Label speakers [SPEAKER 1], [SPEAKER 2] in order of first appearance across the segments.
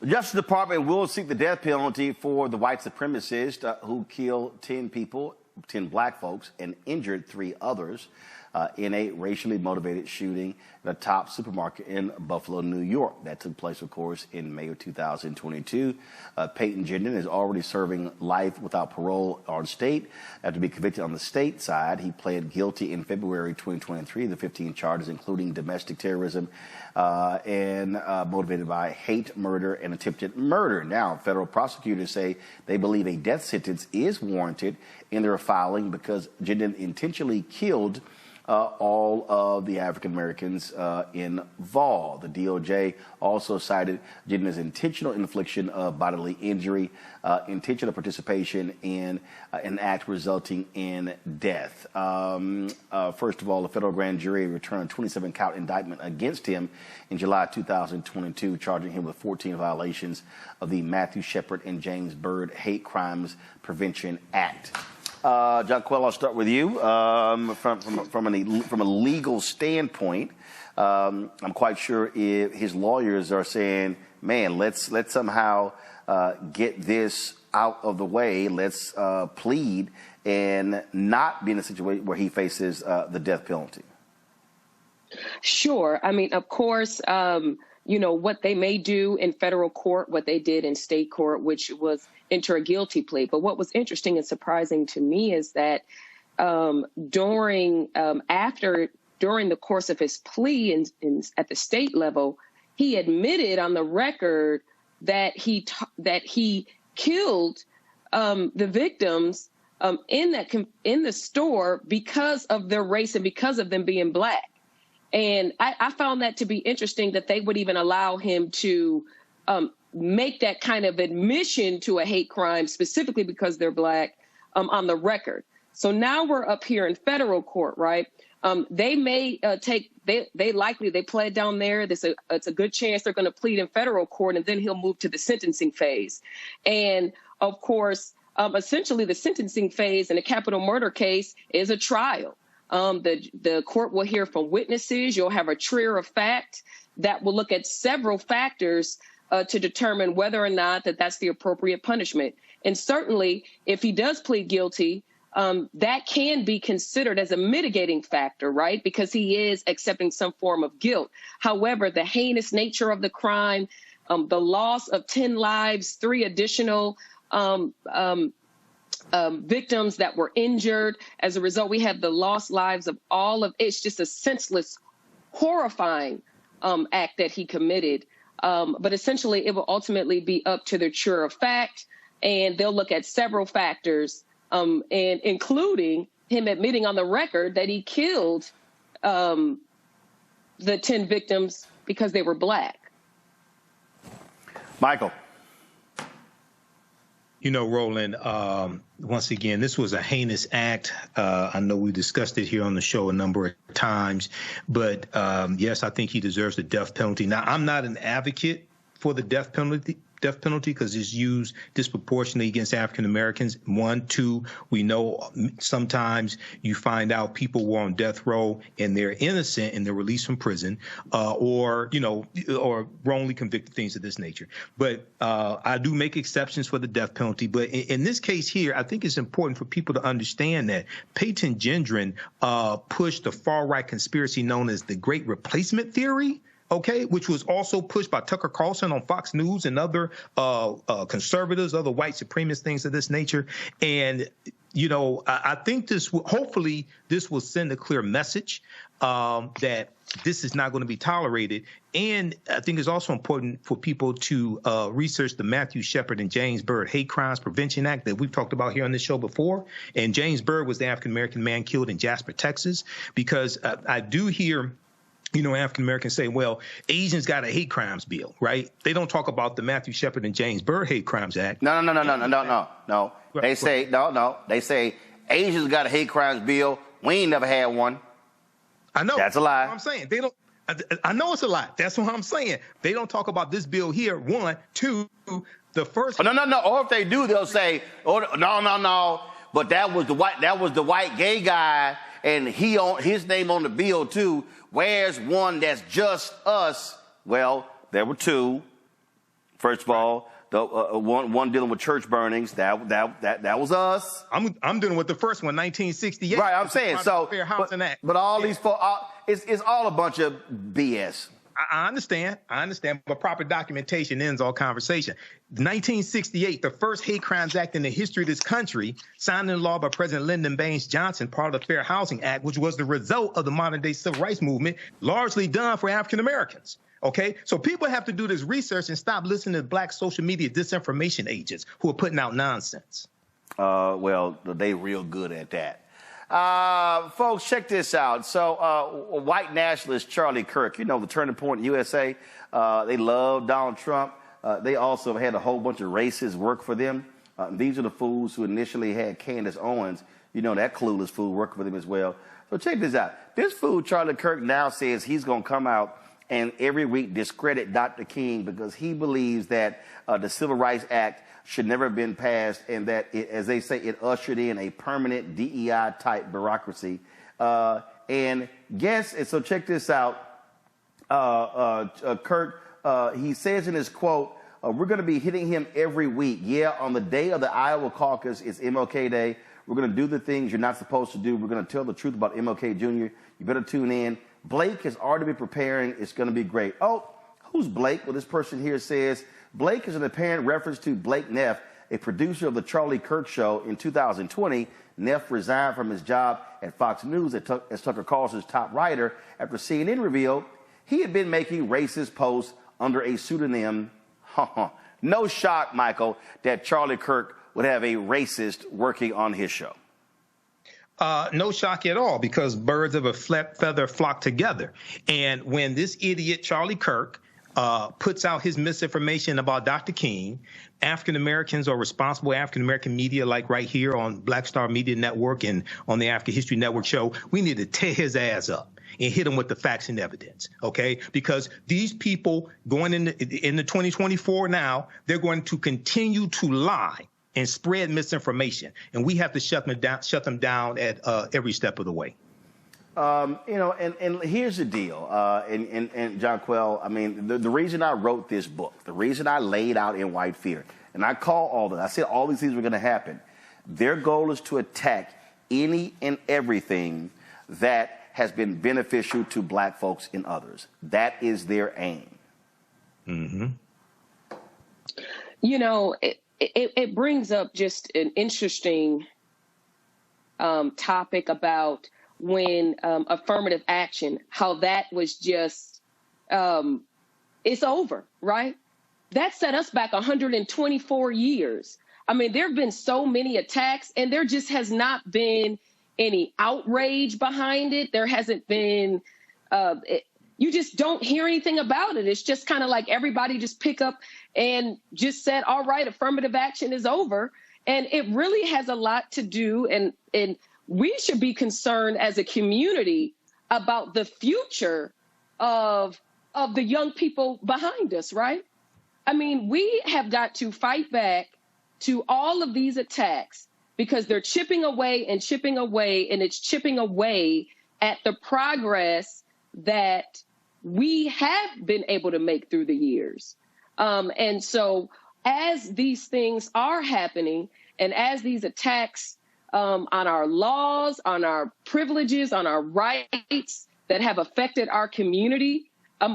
[SPEAKER 1] The Justice Department will seek the death penalty for the white supremacist who killed 10 people, 10 black folks, and injured 3 others in a racially motivated shooting at a top supermarket in Buffalo, New York. That took place, of course, in May of 2022. Payton Gendron is already serving life without parole on state. After being convicted on the state side, he pled guilty in February 2023 to 15 charges, including domestic terrorism and motivated by hate, murder, and attempted murder. Now, federal prosecutors say they believe a death sentence is warranted in their filing because Gendron intentionally killed all of the African Americans involved. The DOJ also cited Gendron's intentional infliction of bodily injury, intentional participation in an act resulting in death. First of all, the federal grand jury returned a 27-count indictment against him in July 2022, charging him with 14 violations of the Matthew Shepard and James Byrd Hate Crimes Prevention Act. Jaquel, I'll start with you. From a legal standpoint, I'm quite sure if his lawyers are saying, man, let's somehow get this out of the way. Let's plead and not be in a situation where he faces the death penalty.
[SPEAKER 2] Sure. I mean, of course, you know, what they may do in federal court, what they did in state court, which was enter a guilty plea. But what was interesting and surprising to me is that during the course of his plea at the state level, he admitted on the record that he killed the victims in the store because of their race and because of them being black. And I found that to be interesting that they would even allow him to make that kind of admission to a hate crime specifically because they're black on the record. So now we're up here in federal court, right? They may they pled down there. It's a good chance they're going to plead in federal court, and then he'll move to the sentencing phase. And of course, essentially the sentencing phase in a capital murder case is a trial. The court will hear from witnesses. You'll have a trier of fact that will look at several factors to determine whether or not that's the appropriate punishment. And certainly, if he does plead guilty, that can be considered as a mitigating factor, right? Because he is accepting some form of guilt. However, the heinous nature of the crime, the loss of 10 lives, 3 additional victims that were injured. As a result, we have the lost lives of it's just a senseless, horrifying act that he committed. But essentially, it will ultimately be up to the juror of fact, and they'll look at several factors, and including him admitting on the record that he killed the 10 victims because they were black.
[SPEAKER 1] Michael.
[SPEAKER 3] You know, Roland, once again, this was a heinous act. I know we discussed it here on the show a number of times, but yes, I think he deserves the death penalty. Now, I'm not an advocate for the death penalty because it's used disproportionately against African Americans. 1, 2, we know sometimes you find out people were on death row and they're innocent and they're released from prison, or wrongly convicted, things of this nature. But I do make exceptions for the death penalty. But in this case here, I think it's important for people to understand that Payton Gendron pushed the far right conspiracy known as the Great Replacement Theory. Okay, which was also pushed by Tucker Carlson on Fox News and other conservatives, other white supremacist, things of this nature. And, you know, I think hopefully this will send a clear message that this is not going to be tolerated. And I think it's also important for people to research the Matthew Shepard and James Byrd Hate Crimes Prevention Act that we've talked about here on this show before. And James Byrd was the African-American man killed in Jasper, Texas, because I do hear African-Americans say, well, Asians got a hate crimes bill, right? They don't talk about the Matthew Shepard and James Byrd Hate Crimes Act. No. They say Asians got a hate crimes bill. We ain't never had one. I know.
[SPEAKER 1] That's a lie.
[SPEAKER 3] That's what I'm saying. They don't. I know it's a lie. That's what I'm saying. They don't talk about this bill here. 1, 2, the first.
[SPEAKER 1] No. Or if they do, they'll say, no. But that was the white gay guy, and his name on the bill too. Where's one that's just us? Well, there were 2. First of all, the one dealing with church burnings, that was us.
[SPEAKER 3] I'm dealing with the first one, 1968.
[SPEAKER 1] Right, I'm saying so.
[SPEAKER 3] Fair Housing Act.
[SPEAKER 1] But all these folks, it's all a bunch of BS.
[SPEAKER 3] I understand, but proper documentation ends all conversation. 1968, the first hate crimes act in the history of this country, signed into law by President Lyndon Baines Johnson, part of the Fair Housing Act, which was the result of the modern-day civil rights movement, largely done for African Americans. Okay, so people have to do this research and stop listening to black social media disinformation agents who are putting out nonsense.
[SPEAKER 1] Well, they real good at that. Folks, check this out. So, white nationalist Charlie Kirk, you know, the Turning Point USA, they love Donald Trump. They also had a whole bunch of racists work for them. These are the fools who initially had Candace Owens, you know, that clueless fool working for them as well. So check this out. This fool, Charlie Kirk, now says he's going to come out and every week discredit Dr. King because he believes that the Civil Rights Act should never have been passed and that, as they say, it ushered in a permanent DEI-type bureaucracy. And so check this out. Kirk, he says in his quote, we're going to be hitting him every week. Yeah, on the day of the Iowa caucus, it's MLK Day. We're going to do the things you're not supposed to do. We're going to tell the truth about MLK Jr. You better tune in. Blake has already been preparing. It's going to be great. Oh, who's Blake? Well, this person here says Blake is an apparent reference to Blake Neff, a producer of the Charlie Kirk Show. In 2020, Neff resigned from his job at Fox News as Tucker Carlson's top writer after CNN revealed he had been making racist posts under a pseudonym. No shock, Michael, that Charlie Kirk would have a racist working on his show.
[SPEAKER 3] No shock at all, because birds of a feather flock together. And when this idiot, Charlie Kirk, puts out his misinformation about Dr. King, African Americans or responsible African American media, like right here on Black Star Media Network and on the African History Network show, we need to tear his ass up and hit him with the facts and evidence, okay? Because these people going into 2024 now, they're going to continue to lie and spread misinformation, and we have to shut them down at every step of the way.
[SPEAKER 1] You know, and here's the deal, and John Quell, I mean, the reason I wrote this book, the reason I laid out In White Fear, and I call all that, I said all these things were going to happen. Their goal is to attack any and everything that has been beneficial to black folks and others. That is their aim. Mm-hmm.
[SPEAKER 2] You know, it brings up just an interesting topic about when affirmative action, how that was just, it's over, right? That set us back 124 years. I mean, there have been so many attacks and there just has not been any outrage behind it. There hasn't been, you just don't hear anything about it. It's just kind of like everybody just pick up and just said, all right, affirmative action is over. And it really has a lot to do. And we should be concerned as a community about the future of the young people behind us, right? I mean, we have got to fight back to all of these attacks because they're chipping away, and it's chipping away at the progress that we have been able to make through the years. And so as these things are happening and as these attacks on our laws, on our privileges, on our rights that have affected our community,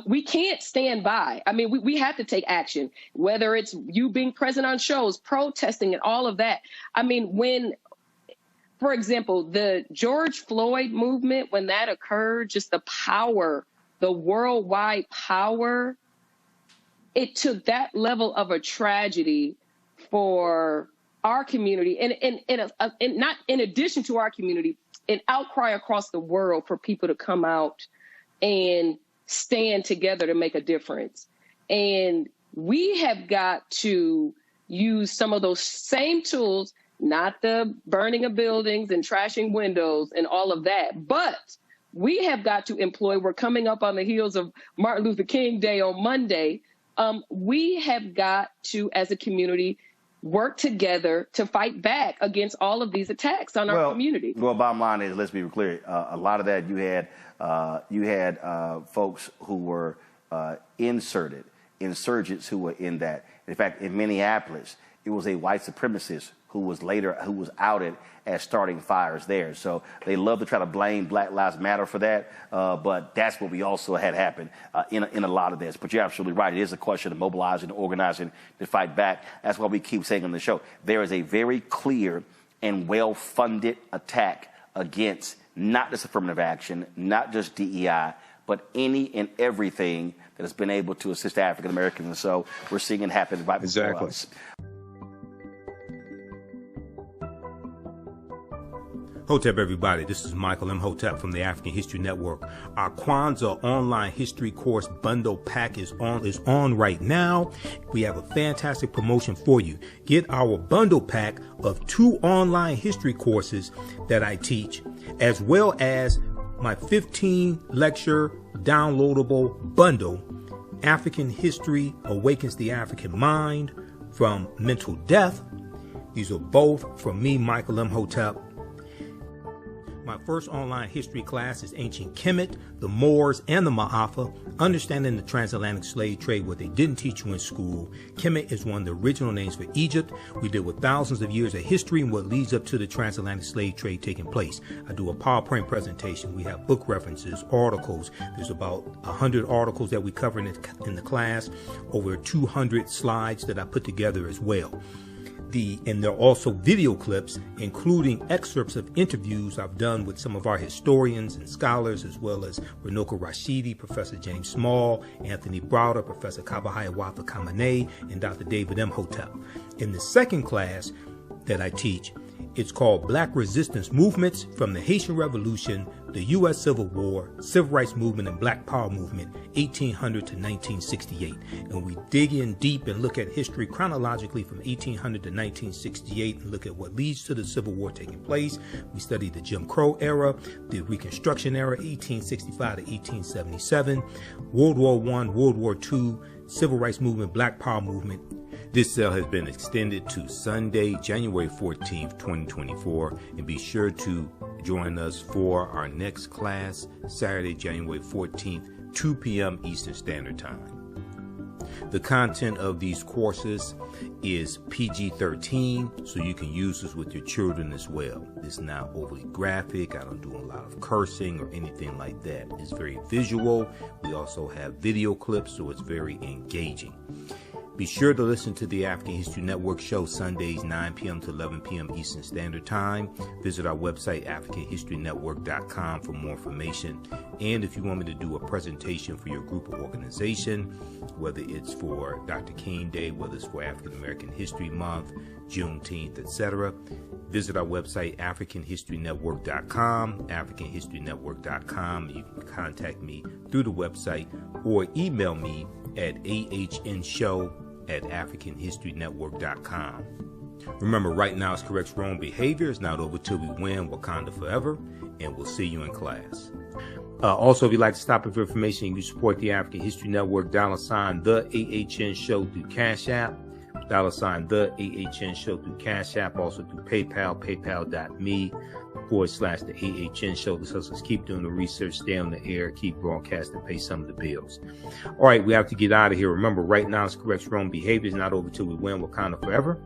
[SPEAKER 2] we can't stand by. I mean, we have to take action, whether it's you being present on shows, protesting and all of that. I mean, when, for example, the George Floyd movement, when that occurred, just the power, the worldwide power, it took that level of a tragedy for our community and not in addition to our community, an outcry across the world for people to come out and stand together to make a difference. And we have got to use some of those same tools, not the burning of buildings and trashing windows and all of that, but we have got to employ, we're coming up on the heels of Martin Luther King Day on Monday. We have got to, as a community, work together to fight back against all of these attacks on our community.
[SPEAKER 1] Well, bottom line is, let's be clear, a lot of that you had folks who were inserted insurgents who were in that. In fact, in Minneapolis, it was a white supremacist who was outed as starting fires there. So they love to try to blame Black Lives Matter for that, but that's what we also had happen in a lot of this. But you're absolutely right. It is a question of mobilizing, organizing to fight back. That's why we keep saying on the show, there is a very clear and well-funded attack against not just affirmative action, not just DEI, but any and everything that has been able to assist African Americans. And so we're seeing it happen right before us.
[SPEAKER 4] Hotep, everybody. This is Michael Imhotep from the African History Network. Our Kwanzaa online history course bundle pack is on right now. We have a fantastic promotion for you. Get our bundle pack of 2 online history courses that I teach, as well as my 15 lecture downloadable bundle, African History Awakens the African Mind from Mental Death. These are both from me, Michael Imhotep. My first online history class is Ancient Kemet, the Moors, and the Maafa, Understanding the Transatlantic Slave Trade, what they didn't teach you in school. Kemet is one of the original names for Egypt. We deal with thousands of years of history and what leads up to the transatlantic slave trade taking place. I do a PowerPoint presentation. We have book references, articles. There's about 100 articles that we cover in the class, over 200 slides that I put together as well. And there are also video clips, including excerpts of interviews I've done with some of our historians and scholars, as well as Runoko Rashidi, Professor James Small, Anthony Browder, Professor Kabahaya Wafa Kamene, and Dr. David Imhotep. In the second class that I teach, it's called Black Resistance Movements from the Haitian Revolution, the U.S. Civil War, Civil Rights Movement, and Black Power Movement, 1800 to 1968. And we dig in deep and look at history chronologically from 1800 to 1968 and look at what leads to the Civil War taking place. We study the Jim Crow era, the Reconstruction era, 1865 to 1877, World War I, World War II, Civil Rights Movement, Black Power Movement. This sale has been extended to Sunday, January 14th, 2024, and be sure to join us for our next class, Saturday, January 14th, 2 p.m. Eastern Standard Time. The content of these courses is PG-13, so you can use this with your children as well. It's not overly graphic. I don't do a lot of cursing or anything like that. It's very visual. We also have video clips, so it's very engaging. Be sure to listen to the African History Network show Sundays 9 p.m. to 11 p.m. Eastern Standard Time. Visit our website, AfricanHistoryNetwork.com, for more information. And if you want me to do a presentation for your group or organization, whether it's for Dr. King Day, whether it's for African American History Month, Juneteenth, etc., visit our website, AfricanHistoryNetwork.com, AfricanHistoryNetwork.com. You can contact me through the website or email me at ahnshow@AfricanHistoryNetwork.com. Remember, right now is correct wrong behavior. It's not over till we win. Wakanda forever. And we'll see you in class. Also, if you'd like to stop for information, you can support the African History Network, $, the AHN Show through Cash App, $, the AHN Show through Cash App, also through PayPal, paypal.me/the AHN Show. This helps us keep doing the research, stay on the air, keep broadcasting, pay some of the bills. All right, we have to get out of here. Remember, right now is correct wrong behavior. It's not over till we win. Wakanda forever.